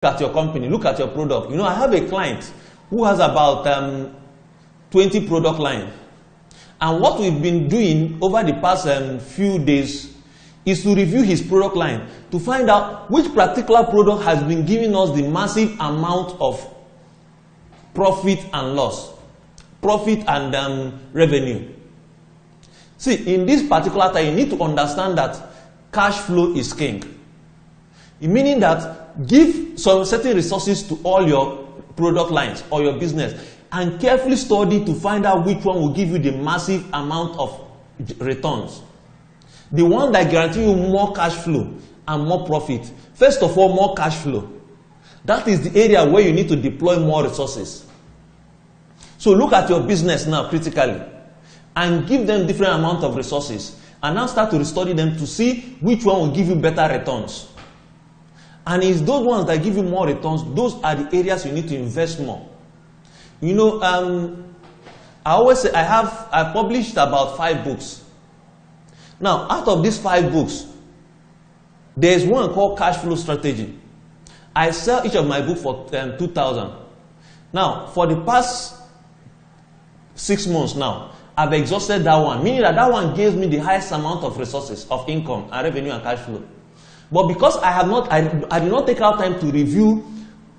at your company, look at your product. You know, I have a client who has about 20 product lines. And what we've been doing over the past few days is to review his product line to find out which particular product has been giving us the massive amount of profit and loss, profit and revenue. See, in this particular time, you need to understand that cash flow is king. Meaning that give some certain resources to all your product lines or your business and carefully study to find out which one will give you the massive amount of returns. The one that guarantees you more cash flow and more profit. First of all, more cash flow. That is the area where you need to deploy more resources. So look at your business now critically and give them different amount of resources and now start to study them to see which one will give you better returns. And it's those ones that give you more returns, those are the areas you need to invest more. You know, I always say I published about 5 books. Now, out of these 5 books, there's one called Cash Flow Strategy. I sell each of my books for $2,000. Now, for the past 6 months now, I've exhausted that one, meaning that that one gives me the highest amount of resources, of income, and revenue and cash flow. But because I did not take out time to review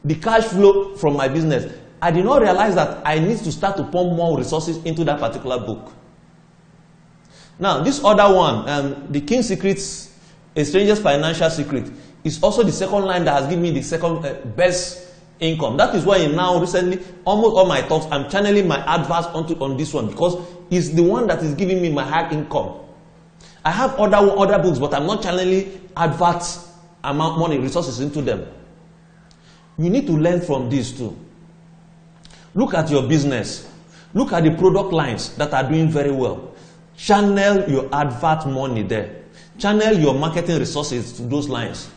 the cash flow from my business, I did not realize that I need to start to pump more resources into that particular book. Now, this other one, The King's Secrets, A Stranger's Financial Secret, is also the second line that has given me the second best income. That is why now recently, almost all my talks, I'm channeling my adverts on this one because it's the one that is giving me my high income. I have other books, but I'm not channeling adverts amount money resources into them. You need to learn from these too. Look at your business. Look at the product lines that are doing very well. Channel your advert money there. Channel your marketing resources to those lines.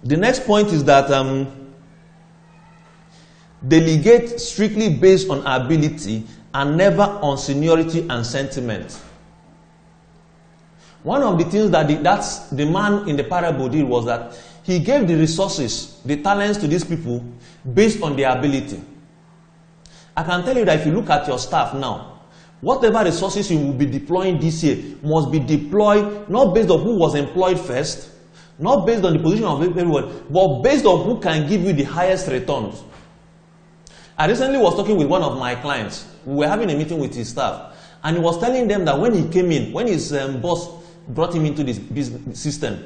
The next point is that delegate strictly based on ability and never on seniority and sentiment. One of the things that the man in the parable did was that he gave the resources, the talents to these people based on their ability. I can tell you that if you look at your staff now, whatever resources you will be deploying this year must be deployed not based on who was employed first, not based on the position of everyone, but based on who can give you the highest returns. I recently was talking with one of my clients. We were having a meeting with his staff, and he was telling them that when he came in, when his boss brought him into this business system,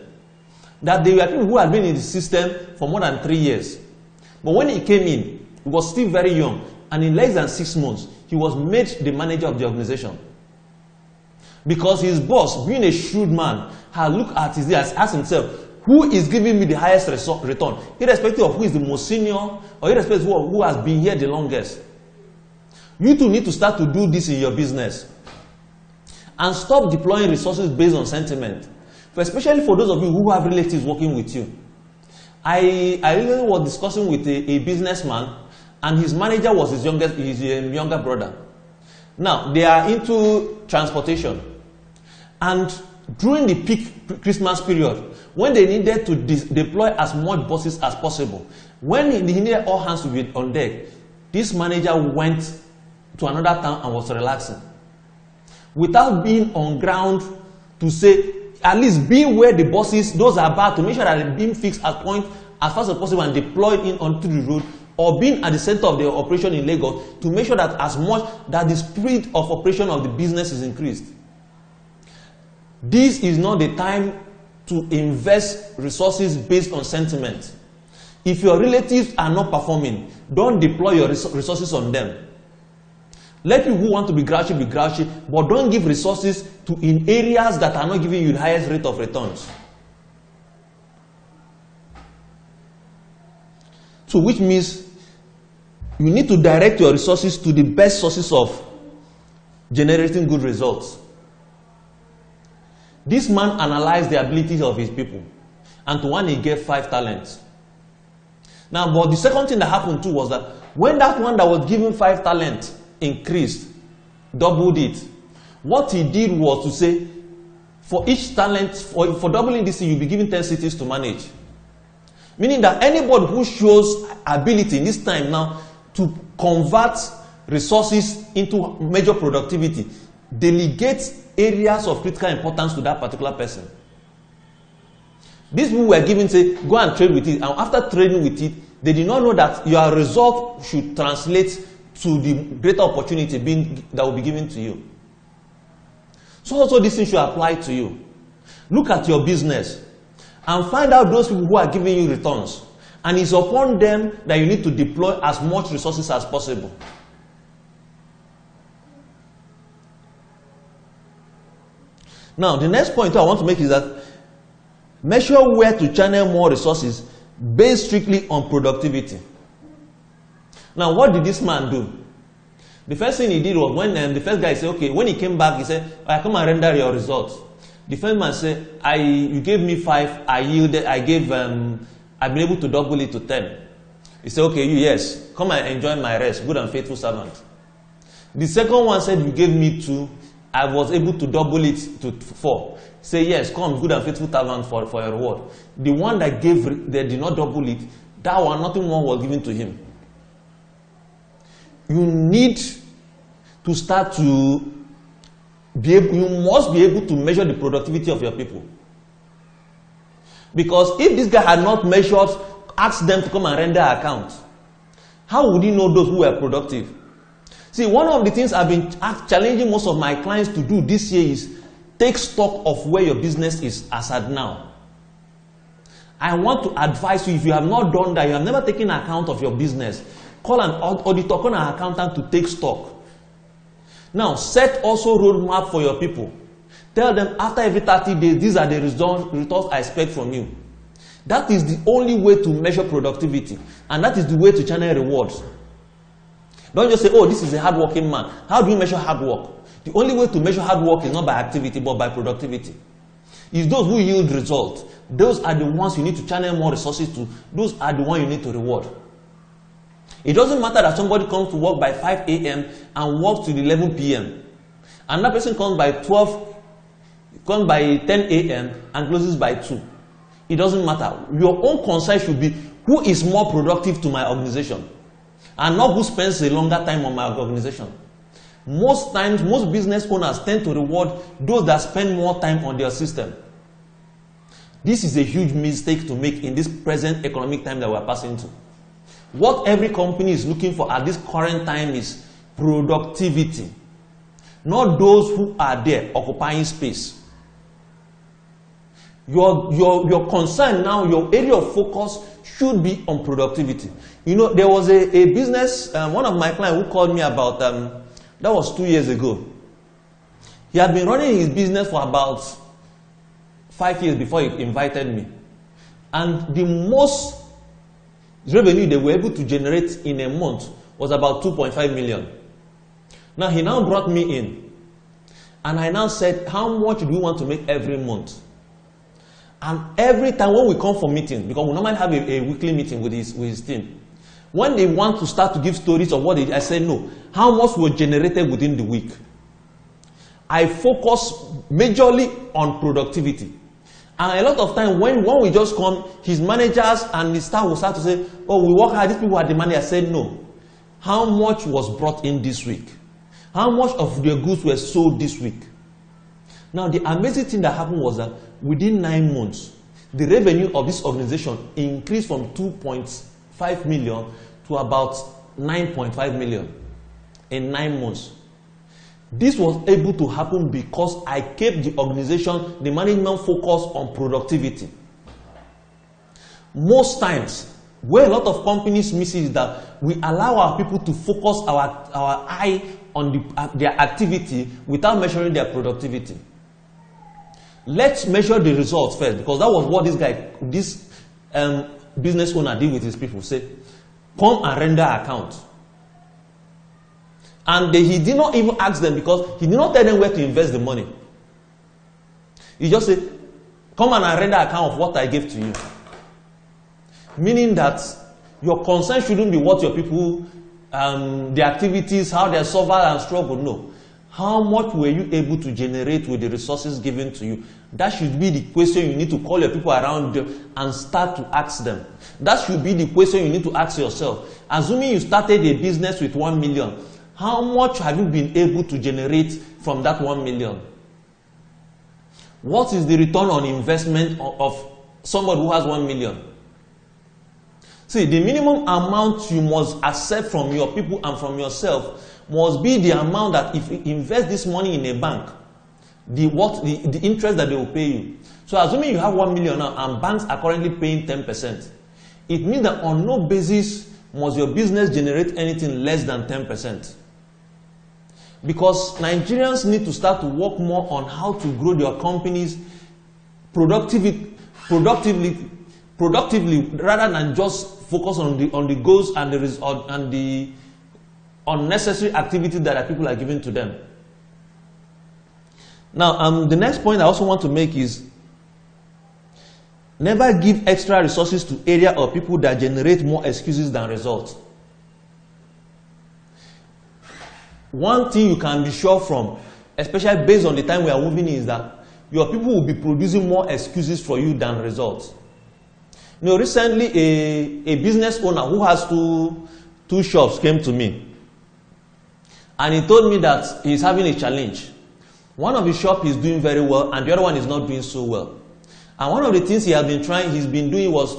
that they were people who had been in the system for more than 3 years. But when he came in, he was still very young, and in less than 6 months, he was made the manager of the organization. Because his boss, being a shrewd man, had looked at his ears, asked himself, who is giving me the highest return, irrespective of who is the most senior or irrespective of who has been here the longest. You too need to start to do this in your business and stop deploying resources based on sentiment, especially for those of you who have relatives working with you. I recently was discussing with a businessman, and his manager was his younger brother. Now, they are into transportation, and during the peak Christmas period, when they needed to deploy as much buses as possible, when he needed all hands to be on deck, this manager went to another town and was relaxing. Without being on ground to say, at least be where the buses, those are bad, to make sure that they're being fixed at point as fast as possible and deployed in onto the road, or being at the center of the operation in Lagos to make sure that as much that the speed of operation of the business is increased. This is not the time to invest resources based on sentiment. If your relatives are not performing, don't deploy your resources on them. Let people who want to be grouchy, but don't give resources to in areas that are not giving you the highest rate of returns. So which means you need to direct your resources to the best sources of generating good results. This man analyzed the abilities of his people, and to one he gave 5 talents. Now, but the second thing that happened too was that when that one that was given 5 talents increased, doubled it, what he did was to say, For each talent, for doubling this, you'll be given 10 cities to manage. Meaning that anybody who shows ability in this time now to convert resources into major productivity, delegate areas of critical importance to that particular person. These people were given, say, go and trade with it. And after trading with it, they did not know that your result should translate to the greater opportunity that will be given to you. So also this thing should apply to you. Look at your business and find out those people who are giving you returns. And it's upon them that you need to deploy as much resources as possible. Now, the next point I want to make is that measure where to channel more resources based strictly on productivity. Now, what did this man do? The first thing he did was when the first guy said, okay, when he came back, he said, I come and render your results. The first man said, you gave me 5, I yielded, I've been able to double it to 10. He said, okay, yes, come and enjoy my rest, good and faithful servant. The second one said, you gave me 2, I was able to double it to 4. Say, yes, come, good and faithful servant for a reward. The one that did not double it, that one, nothing more was given to him. You need to start to you must be able to measure the productivity of your people. Because if this guy had not measured, asked them to come and render account, how would he know those who were productive? See, one of the things I've been challenging most of my clients to do this year is take stock of where your business is as at now. I want to advise you, if you have not done that, you have never taken account of your business, call an auditor, call an accountant to take stock. Now, set also roadmap for your people. Tell them after every 30 days, these are the results I expect from you. That is the only way to measure productivity. And that is the way to channel rewards. Don't just say, oh, this is a hardworking man. How do you measure hard work? The only way to measure hard work is not by activity, but by productivity. It's those who yield results. Those are the ones you need to channel more resources to. Those are the ones you need to reward. It doesn't matter that somebody comes to work by 5 a.m. and works till 11 p.m. Another person comes by 10 a.m. and closes by 2. It doesn't matter. Your own concern should be, who is more productive to my organization? And not who spends a longer time on my organization. Most times, most business owners tend to reward those that spend more time on their system. This is a huge mistake to make in this present economic time that we are passing through. What every company is looking for at this current time is productivity. Not those who are there occupying space. Your concern now, your area of focus should be on productivity. You know, there was a business, one of my clients who called me about, that was 2 years ago. He had been running his business for about 5 years before he invited me. And the most revenue they were able to generate in a month was about 2.5 million. Now he now brought me in. And I now said, how much do we want to make every month? And every time when we come for meetings, because we normally have a weekly meeting with his team, when they want to start to give stories of what they did, I say, no, how much was generated within the week? I focus majorly on productivity. And a lot of time when we just come, his managers and his staff will start to say, oh, we work hard, these people are demanding. I said, no. How much was brought in this week? How much of their goods were sold this week? Now, the amazing thing that happened was that within 9 months, the revenue of this organization increased from 2.5 million to about 9.5 million in 9 months. This was able to happen because I kept the organization, the management focused on productivity. Most times, where a lot of companies miss is that we allow our people to focus our eye on their activity without measuring their productivity. Let's measure the results first, because that was what this business owner did with his people. Say, come and render account. And he did not even ask them, because he did not tell them where to invest the money. He just said, come and render account of what I gave to you. Meaning that your concern shouldn't be what your people, the activities, how they suffer and struggle. No. How much were you able to generate with the resources given to you? That should be the question you need to call your people around you and start to ask them. That should be the question you need to ask yourself. Assuming you started a business with 1 million, how much have you been able to generate from that 1 million? What is the return on investment of somebody who has 1 million? See, the minimum amount you must accept from your people and from yourself must be the amount that if you invest this money in a bank, the interest that they will pay you. So assuming you have 1 million now and banks are currently paying 10%, it means that on no basis must your business generate anything less than 10%. Because Nigerians need to start to work more on how to grow their companies productively rather than just focus on the goals and the unnecessary activities that people are giving to them. Now, the next point I also want to make is never give extra resources to area or people that generate more excuses than results. One thing you can be sure from, especially based on the time we are moving in, is that your people will be producing more excuses for you than results. You know, recently a business owner who has two shops came to me, and he told me that he's having a challenge. One of his shops is doing very well and the other one is not doing so well. And one of the things he's been doing was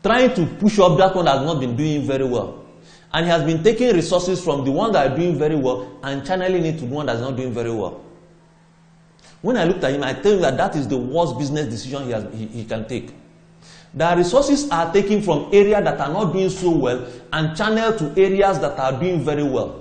trying to push up that one that has not been doing very well. And he has been taking resources from the one that are doing very well and channeling it to the one that's not doing very well. When I looked at him, I told him that is the worst business decision he can take. The resources are taken from areas that are not doing so well and channeled to areas that are doing very well.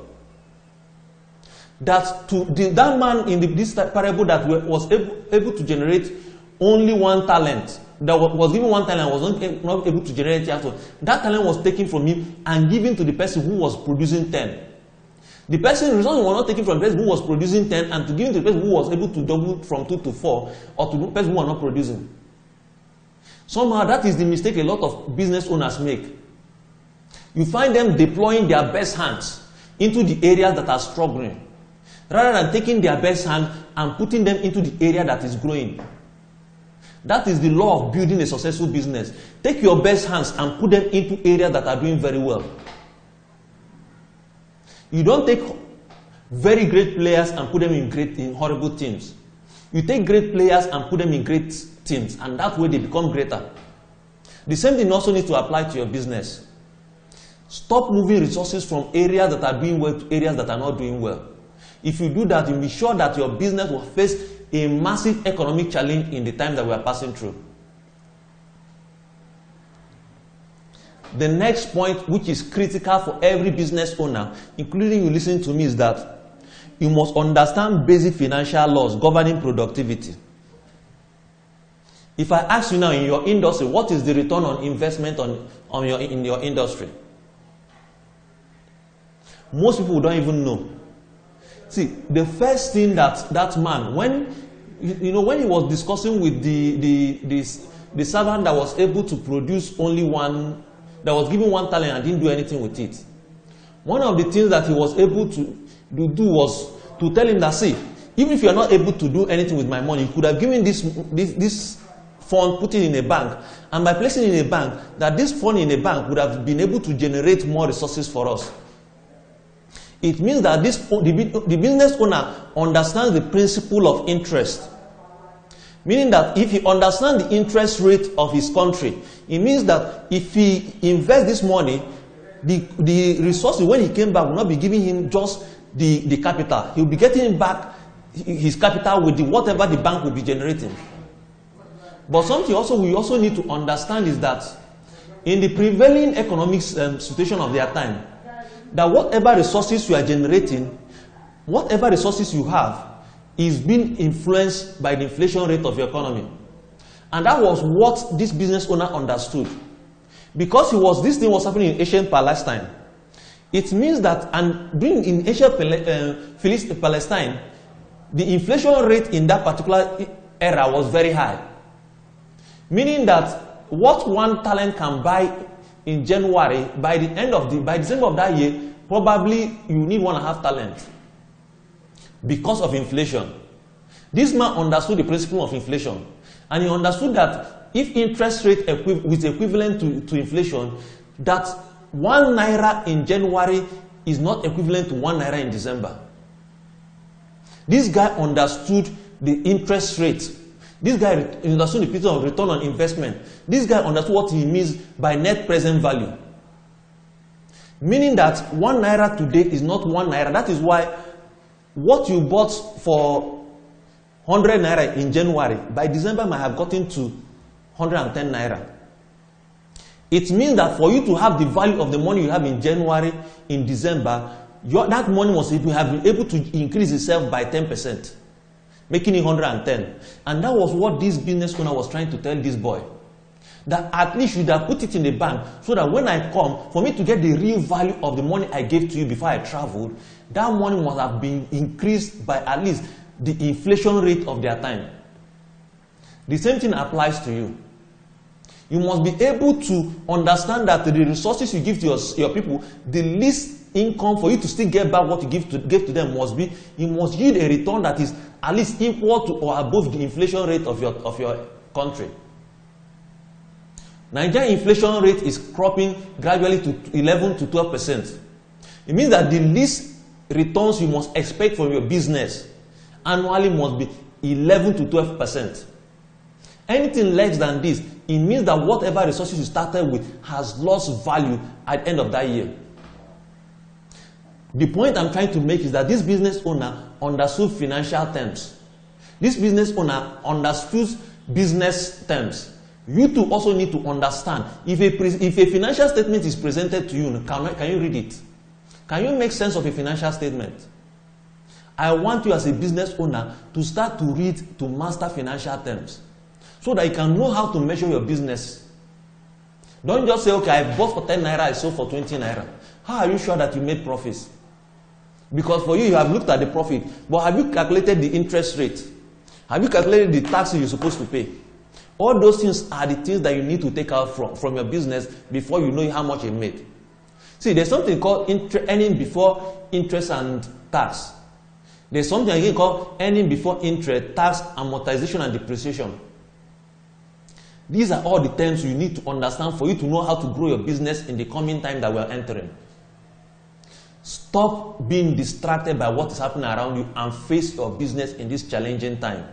That man in this parable that was able to generate only one talent, that was given one talent, was not able to generate it. That talent was taken from him and given to the person who was producing 10. The person resources were not taken from the person who was producing 10 and to give it to the person who was able to double from 2 to 4, or to the person who was not producing. Somehow that is the mistake a lot of business owners make. You find them deploying their best hands into the areas that are struggling, rather than taking their best hand and putting them into the area that is growing. That is the law of building a successful business. Take your best hands and put them into areas that are doing very well. You don't take very great players and put them in horrible teams. You take great players and put them in great teams, and that way they become greater. The same thing also needs to apply to your business. Stop moving resources from areas that are doing well to areas that are not doing well. If you do that, you'll be sure that your business will face a massive economic challenge in the time that we are passing through. The next point, which is critical for every business owner, including you listening to me, is that you must understand basic financial laws governing productivity. If I ask you now in your industry, what is the return on investment in your industry? Most people don't even know. See, the first thing that man, when he was discussing with the servant that was able to produce only one, that was given one talent and didn't do anything with it, one of the things that he was able to do was to tell him that, see, even if you are not able to do anything with my money, you could have given this fund, put it in a bank, and by placing it in a bank, that this fund in a bank would have been able to generate more resources for us. It means that the business owner understands the principle of interest. Meaning that if he understands the interest rate of his country, it means that if he invests this money, the resources when he came back will not be giving him just the capital. He will be getting back his capital with whatever the bank will be generating. But something we also need to understand is that in the prevailing economic situation of their time, that whatever resources you are generating, whatever resources you have, is being influenced by the inflation rate of your economy. And that was what this business owner understood. Because this thing was happening in ancient Palestine. It means that, and being in ancient Palestine, the inflation rate in that particular era was very high. Meaning that what one talent can buy in January, by December of that year, probably you need 1.5 talents because of inflation. This man understood the principle of inflation, and he understood that if interest rate is equivalent to inflation, that 1 naira in January is not equivalent to 1 naira in December. This guy understood the interest rate. This guy understood the principle of return on investment. This guy understood what he means by net present value. Meaning that 1 naira today is not 1 naira. That is why what you bought for 100 naira in January, by December might have gotten to 110 naira. It means that for you to have the value of the money you have in January, in December, that money must have been able to increase itself by 10%, making it 110. And that was what this business owner was trying to tell this boy. That at least you should have put it in the bank, so that when I come, for me to get the real value of the money I gave to you before I traveled, that money must have been increased by at least the inflation rate of their time. The same thing applies to you. You must be able to understand that the resources you give to your people, the least income for you to still get back what you give to them must be, you must yield a return that is at least equal to or above the inflation rate of your country. Nigerian inflation rate is cropping gradually to 11 to 12%. It means that the least returns you must expect from your business annually must be 11 to 12%. Anything less than this, it means that whatever resources you started with has lost value at the end of that year. The point I'm trying to make is that this business owner understood financial terms. This business owner understood business terms. You too also need to understand. If a financial statement is presented to you, can you read it? Can you make sense of a financial statement? I want you as a business owner to start to read, to master financial terms, so that you can know how to measure your business. Don't just say, okay, I bought for 10 naira, I sold for 20 naira. How are you sure that you made profits? Because for you have looked at the profit, but have you calculated the interest rate? Have you calculated the taxes you're supposed to pay? All those things are the things that you need to take out from your business before you know how much you made. See, there's something called earning before interest and tax. There's something again called earning before interest, tax, amortization, and depreciation. These are all the terms you need to understand for you to know how to grow your business in the coming time that we are entering. Stop being distracted by what is happening around you and face your business in this challenging time.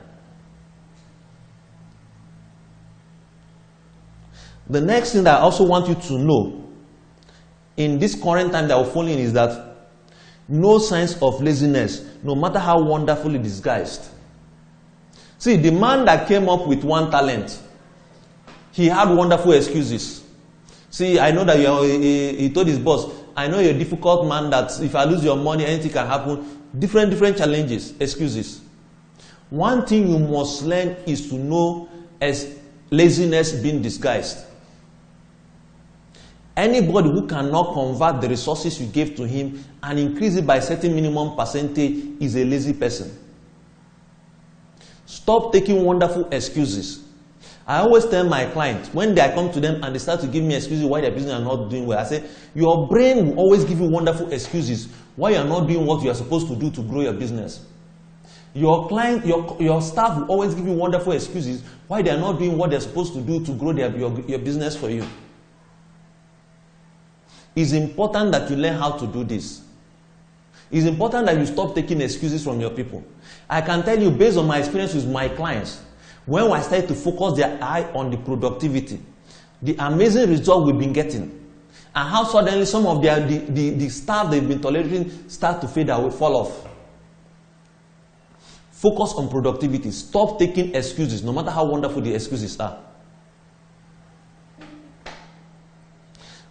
The next thing that I also want you to know in this current time that we're following is that no signs of laziness, no matter how wonderfully disguised. See, the man that came up with 1 talent, he had wonderful excuses. See, I know that he told his boss, I know you're a difficult man, that if I lose your money, anything can happen. Different challenges, excuses. One thing you must learn is to know as laziness being disguised. Anybody who cannot convert the resources you gave to him and increase it by a certain minimum percentage is a lazy person. Stop taking wonderful excuses. I always tell my clients, when I come to them and they start to give me excuses why their business are not doing well, I say, your brain will always give you wonderful excuses why you are not doing what you are supposed to do to grow your business. Your client, your staff will always give you wonderful excuses why they are not doing what they're supposed to do to grow your business for you. It's important that you learn how to do this. It's important that you stop taking excuses from your people. I can tell you, based on my experience with my clients, when I started to focus their eye on the productivity, the amazing result we've been getting, and how suddenly some of the staff they've been tolerating start to fade away, fall off. Focus on productivity. Stop taking excuses, no matter how wonderful the excuses are.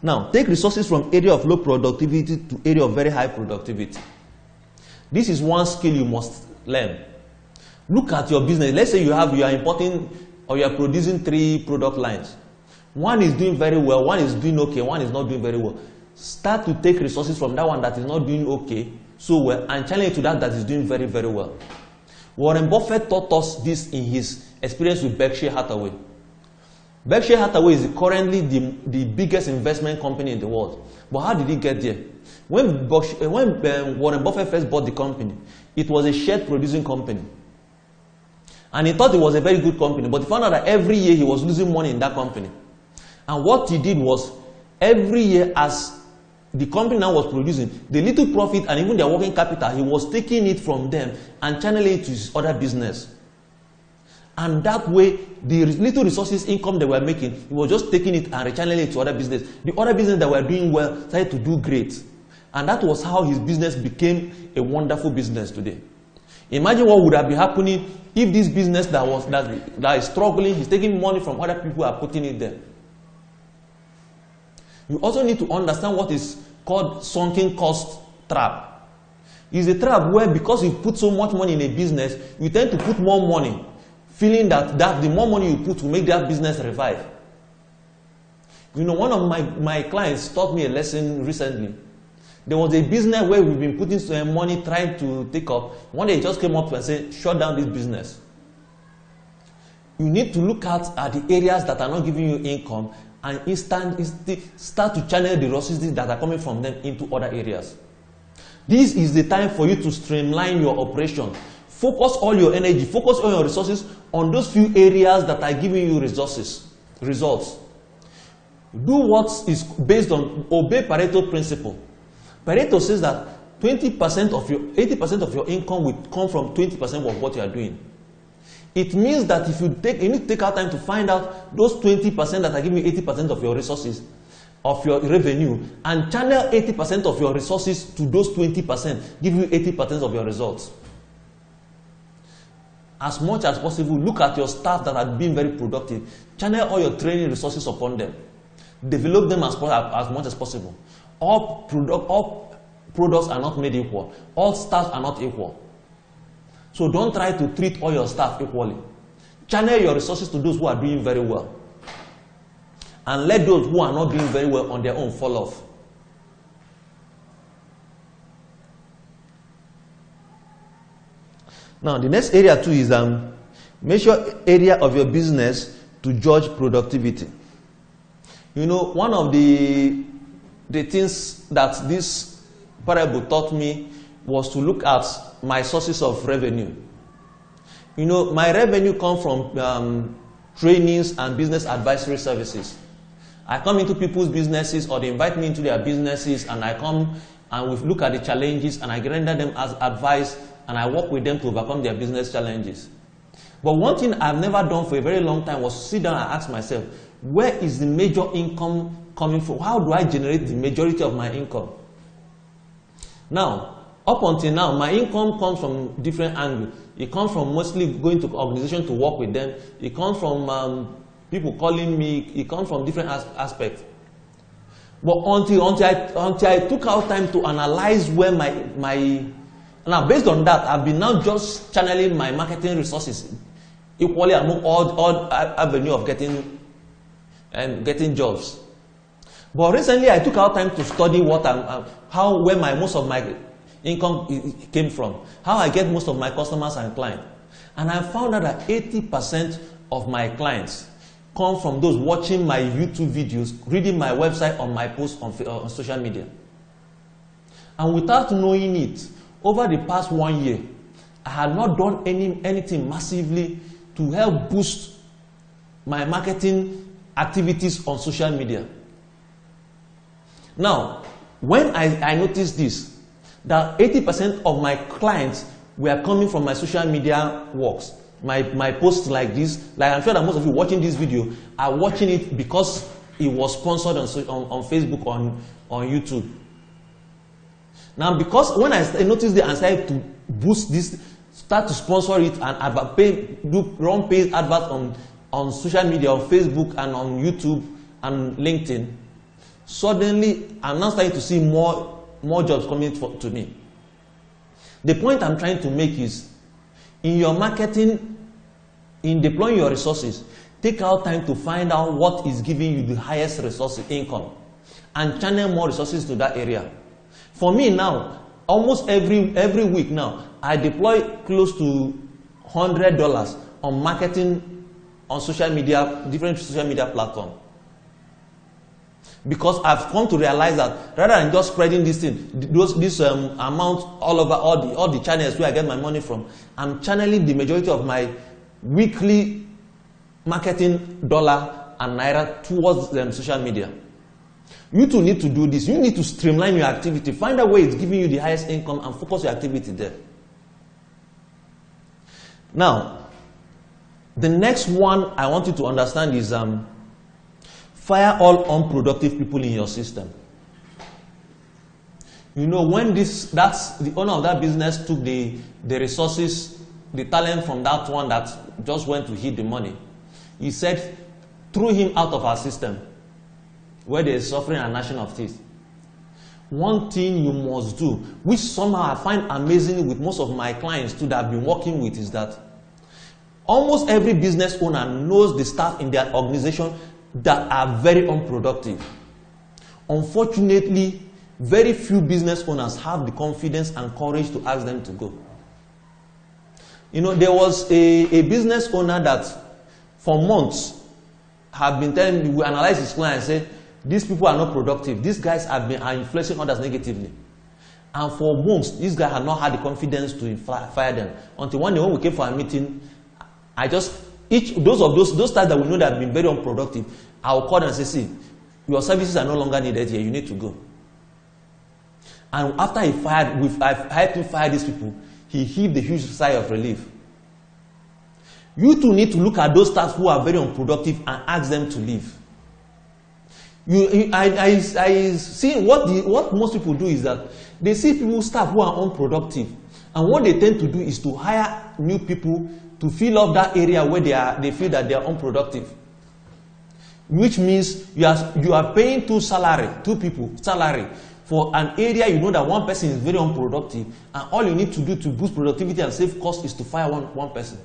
Now, take resources from area of low productivity to area of very high productivity. This is one skill you must learn. Look at your business. Let's say you are importing or you are producing 3 product lines. One is doing very well, one is doing okay, one is not doing very well. Start to take resources from that one that is not doing okay so well and challenge it to that is doing very, very well. Warren Buffett taught us this in his experience with Berkshire Hathaway. Berkshire Hathaway is currently the biggest investment company in the world. But how did he get there? When Warren Buffett first bought the company, it was a shirt producing company. And he thought it was a very good company, but he found out that every year he was losing money in that company. And what he did was, every year as the company now was producing, the little profit and even their working capital, he was taking it from them and channeling it to his other business. And that way, the little resources income they were making, he was just taking it and rechanneling it to other business. The other business that were doing well started to do great. And that was how his business became a wonderful business today. Imagine what would have been happening if this business that is struggling, he's taking money from other people and putting it there. You also need to understand what is called sunken cost trap. It's a trap where, because you put so much money in a business, you tend to put more money, feeling that the more money you put will make that business revive. You know, one of my clients taught me a lesson recently. There was a business where we've been putting some money trying to take up. One day he just came up and said, shut down this business. You need to look at the areas that are not giving you income and start to channel the resources that are coming from them into other areas. This is the time for you to streamline your operation. Focus all your energy, focus all your resources on those few areas that are giving you results. Do what is based on, obey Pareto principle. Pareto says that 80% of your income will come from 20% of what you are doing. It means that if you need to take out time to find out those 20% that are giving you 80% of your resources, of your revenue, and channel 80% of your resources to those 20%, give you 80% of your results. As much as possible, look at your staff that are being very productive. Channel all your training resources upon them. Develop them as much as possible. All products are not made equal. All staff are not equal. So don't try to treat all your staff equally. Channel your resources to those who are doing very well. And let those who are not doing very well on their own fall off. Now, the next area too is measure area of your business to judge productivity. You know, one of the things that this parable taught me was to look at my sources of revenue. You know, my revenue comes from trainings and business advisory services. I come into people's businesses, or they invite me into their businesses, and I come and we look at the challenges and I render them as advice, and I work with them to overcome their business challenges. But one thing I've never done for a very long time was to sit down and ask myself, where is the major income coming from? How do I generate the majority of my income? Now, up until now, my income comes from different angles. It comes from mostly going to organizations to work with them. It comes from people calling me. It comes from different aspects. But until I took out time to analyze where now based on that, I've been now just channeling my marketing resources equally among all avenue of getting jobs. But recently, I took out time to study where most of my income came from, how I get most of my customers and clients. And I found out that 80% of my clients come from those watching my YouTube videos, reading my website, on my posts on social media. And without knowing it, over the past 1 year, I had not done anything massively to help boost my marketing activities on social media. Now, when I noticed this, that 80% of my clients were coming from my social media works, my posts like this, like I'm sure that most of you watching this video are watching it because it was sponsored on Facebook, on YouTube. Now, because when I noticed it and started to boost this, start to sponsor it and run paid adverts on social media, on Facebook and on YouTube and LinkedIn, suddenly I'm now starting to see more jobs coming to me. The point I'm trying to make is, in your marketing, in deploying your resources, take out time to find out what is giving you the highest resource income and channel more resources to that area. For me now, almost every week now, I deploy close to $100 on marketing on social media, different social media platforms. Because I've come to realize that rather than just spreading this thing, this amount all over all the channels where I get my money from, I'm channeling the majority of my weekly marketing dollar and naira towards social media. You too need to do this. You need to streamline your activity. Find a way it's giving you the highest income and focus your activity there. Now, the next one I want you to understand is fire all unproductive people in your system. You know, when that's the owner of that business took the resources, the talent from that one that just went to hit the money, he said, threw him out of our system where there is suffering and gnashing of teeth. One thing you must do, which somehow I find amazing with most of my clients too that I've been working with, is that almost every business owner knows the staff in their organization that are very unproductive. Unfortunately, very few business owners have the confidence and courage to ask them to go. You know, there was a business owner that for months have been telling me, we analyze his clients and say, these people are not productive. These guys are influencing others negatively. And for months, this guy had not had the confidence to fire them. Until one day when we came for a meeting, those staff that we know that have been very unproductive, I will call them and say, see, your services are no longer needed here, you need to go. And after I've helped him fire these people, he heaved a huge sigh of relief. You too need to look at those staff who are very unproductive and ask them to leave. I see what most people do is that they see people, staff who are unproductive, and what they tend to do is to hire new people to fill up that area where they feel that they are unproductive. Which means you are paying two people salary for an area you know that one person is very unproductive, and all you need to do to boost productivity and save cost is to fire one person.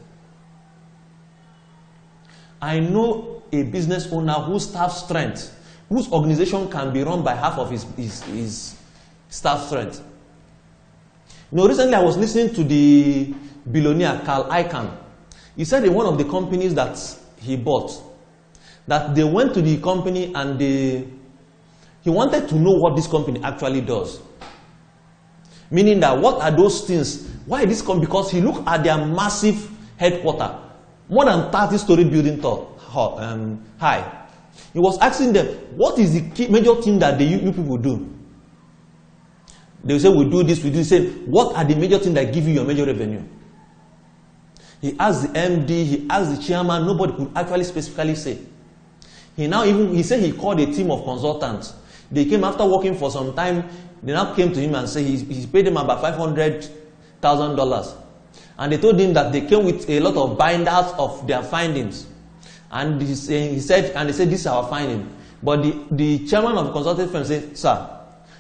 I know a business owner whose staff strength, whose organization can be run by half of his staff strength. You know, recently I was listening to the billionaire Carl Icahn. He said in one of the companies that he bought, that they went to the company and he wanted to know what this company actually does. Meaning that what are those things? Why this company? Because he looked at their massive headquarters, more than 30-story building high. He was asking them, what is the major thing that you people do? They will say, we do this, we do this. He said, what are the major things that give you your major revenue? He asked the MD, he asked the chairman, nobody could actually specifically say. He said he called a team of consultants. They came after working for some time, they now came to him and said he paid them about $500,000. And they told him that they came with a lot of binders of their findings. And they said, this is our finding. But the chairman of the consulting firm said, sir,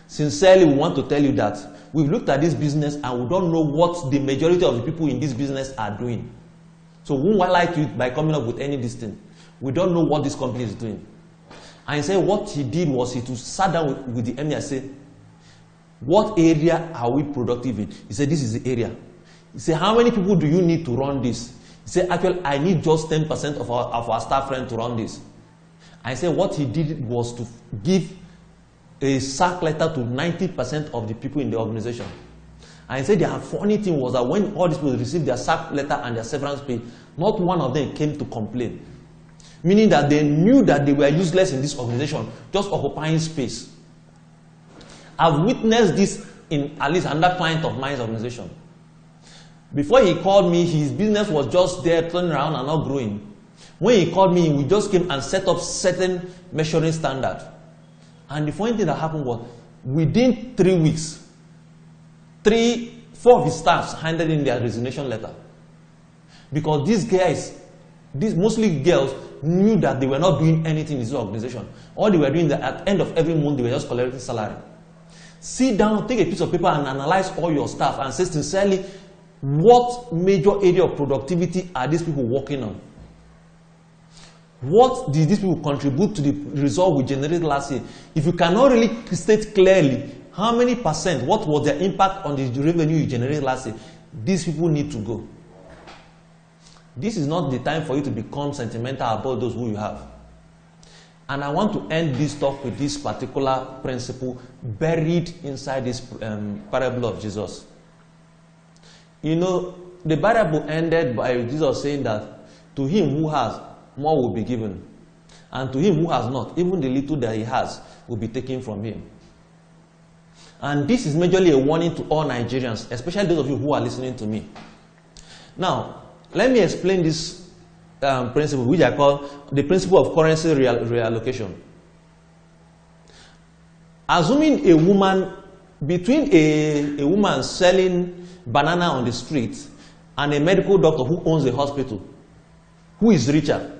sincerely we want to tell you that we've looked at this business and we don't know what the majority of the people in this business are doing. So we won't lie to you by coming up with any this thing. We don't know what this company is doing. And he said what he did was he sat down with the MD and said, what area are we productive in? He said, this is the area. He said, how many people do you need to run this? He said, actually, I need just 10% of our staff friends to run this. I said what he did was to give a sack letter to 90% of the people in the organization. And he said the funny thing was that when all these people received their sack letter and their severance pay, not one of them came to complain. Meaning that they knew that they were useless in this organization, just occupying space. I've witnessed this in at least another client of mine's organization. Before he called me, his business was just there, turning around and not growing. When he called me, we just came and set up certain measuring standards. And the funny thing that happened was, within 3 weeks, 4 of his staffs handed in their resignation letter. Because these guys, mostly girls, knew that they were not doing anything in this organization. All they were doing that at the end of every month, they were just collecting salary. Sit down, take a piece of paper and analyze all your staff and say sincerely, what major area of productivity are these people working on? What did these people contribute to the result we generated last year? If you cannot really state clearly how many percent, what was their impact on the revenue you generated last year, these people need to go. This is not the time for you to become sentimental about those who you have. And I want to end this talk with this particular principle buried inside this parable of Jesus. You know, the parable ended by Jesus saying that To him who has, more will be given. And to him who has not, even the little that he has will be taken from him. And this is majorly a warning to all Nigerians, especially those of you who are listening to me. Now, let me explain this principle, which I call the principle of currency reallocation. Assuming a woman, between a woman selling banana on the street and a medical doctor who owns a hospital, who is richer?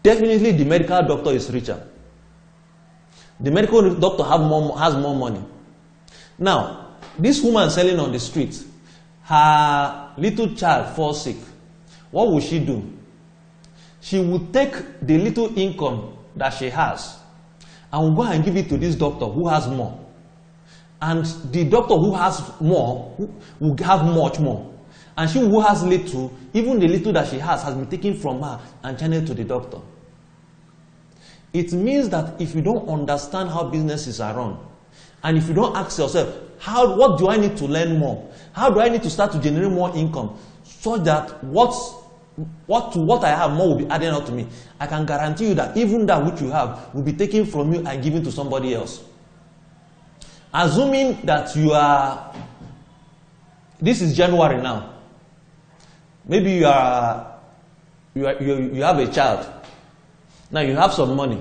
Definitely the medical doctor is richer. The medical doctor has more money. Now, this woman selling on the street, her little child falls sick. What will she do? She will take the little income that she has and will go and give it to this doctor who has more. And the doctor who has more will have much more. And she who has little, even the little that she has been taken from her and channeled to the doctor. It means that if you don't understand how businesses are run, and if you don't ask yourself, what do I need to learn more? How do I need to start to generate more income so that what I have more will be added up to me? I can guarantee you that even that which you have will be taken from you and given to somebody else. Assuming that this is January now. Maybe you have a child. Now you have some money.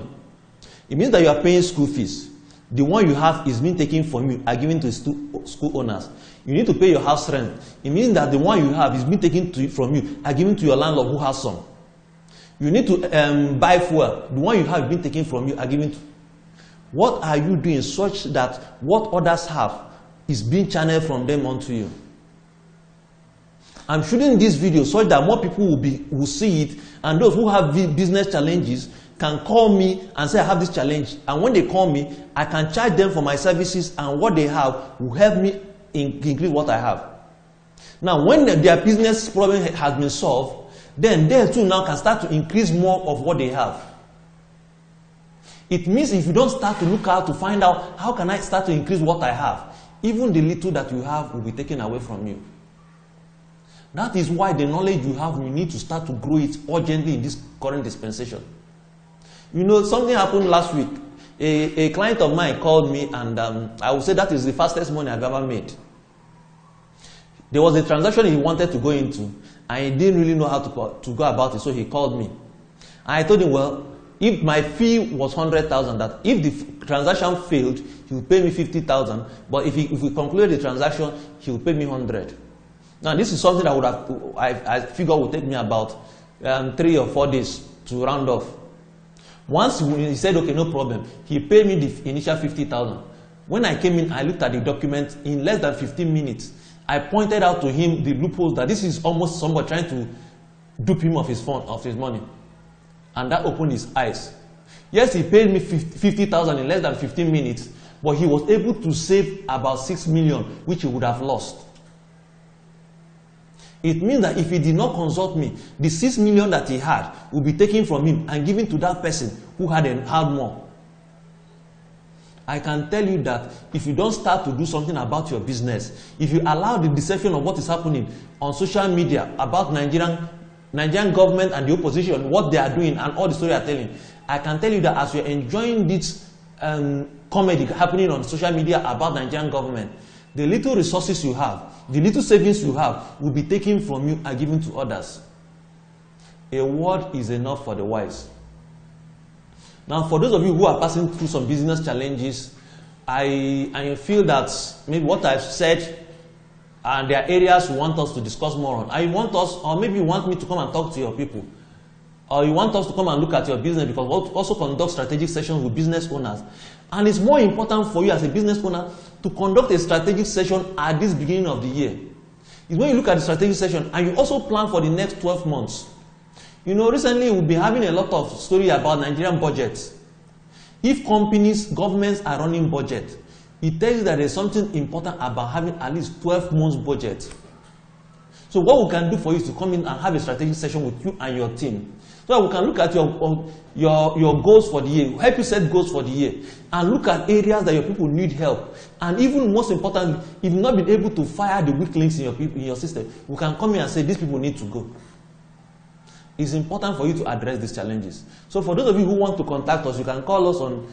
It means that you are paying school fees. The one you have is being taken from you and given to school owners. You need to pay your house rent. It means that the one you have is being taken from you and given to your landlord who has some. You need to buy fuel. The one you have is being taken from you and given to. What are you doing such that what others have is being channeled from them onto you? I'm shooting this video so that more people will see it, and those who have business challenges can call me and say I have this challenge, and when they call me, I can charge them for my services, and what they have will help me increase what I have. Now, when their business problem has been solved, then they too now can start to increase more of what they have. It means if you don't start to look out to find out how can I start to increase what I have, even the little that you have will be taken away from you. That is why the knowledge you have, you need to start to grow it urgently in this current dispensation. You know, something happened last week. A client of mine called me, and I would say that is the fastest money I've ever made. There was a transaction he wanted to go into, and he didn't really know how to go about it, so he called me. And I told him, well, if my fee was 100,000, that if the transaction failed, he would pay me 50,000, but if we conclude the transaction, he would pay me 100. Now, this is something I figure would take me about 3 or 4 days to round off. Once he said, okay, no problem, he paid me the initial 50,000. When I came in, I looked at the document. In less than 15 minutes, I pointed out to him the loopholes, that this is almost somebody trying to dupe him of his money. And that opened his eyes. Yes, he paid me 50,000 in less than 15 minutes, but he was able to save about 6 million, which he would have lost. It means that if he did not consult me, the 6 million that he had will be taken from him and given to that person who had more. I can tell you that if you don't start to do something about your business, if you allow the deception of what is happening on social media about Nigerian government and the opposition, what they are doing and all the story they are telling, I can tell you that as you're enjoying this comedy happening on social media about Nigerian government, the little resources you have, the little savings you have will be taken from you and given to others. A word is enough for the wise. Now, for those of you who are passing through some business challenges, I feel that maybe what I've said, and there are areas you want us to discuss more on. I want us, or maybe you want me to come and talk to your people, or you want us to come and look at your business, because we also conduct strategic sessions with business owners. And it's more important for you as a business owner to conduct a strategic session at this beginning of the year. It's when you look at the strategic session and you also plan for the next 12 months. You know, recently we've been having a lot of story about Nigerian budgets. If companies, governments are running budget, it tells you that there's something important about having at least 12 months budget. So what we can do for you is to come in and have a strategic session with you and your team. So that we can look at your goals for the year, help you set goals for the year, and look at areas that your people need help. And even most importantly, if you've not been able to fire the weak links in your system, we can come in and say these people need to go. It's important for you to address these challenges. So for those of you who want to contact us, you can call us on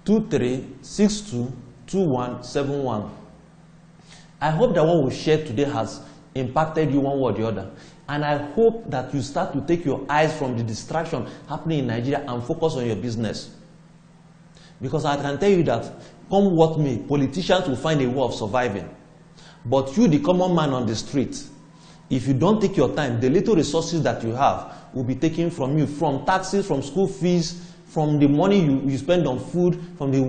080-2362-2171. I hope that what we shared today has impacted you one way or the other. And I hope that you start to take your eyes from the distraction happening in Nigeria and focus on your business. Because I can tell you that, come what may, politicians will find a way of surviving. But you, the common man on the street, if you don't take your time, the little resources that you have will be taken from you, from taxes, from school fees, from the money you spend on food, from the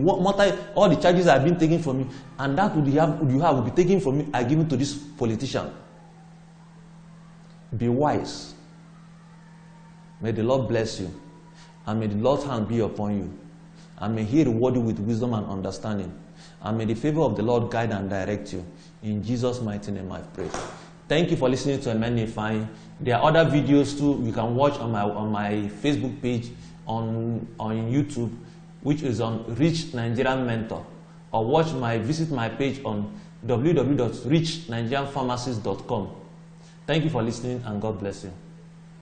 all the charges that have been taken from you, and that you have will be taken from you and given to this politician. Be wise. May the Lord bless you, and may the Lord's hand be upon you, and may He reward you with wisdom and understanding, and may the favor of the Lord guide and direct you. In Jesus' mighty name I pray. Thank you for listening to MNFI. There are other videos too you can watch on my Facebook page, on YouTube, which is on Rich Nigerian Mentor, or visit my page on www.richnigerianpharmacist.com. Thank you for listening, and God bless you.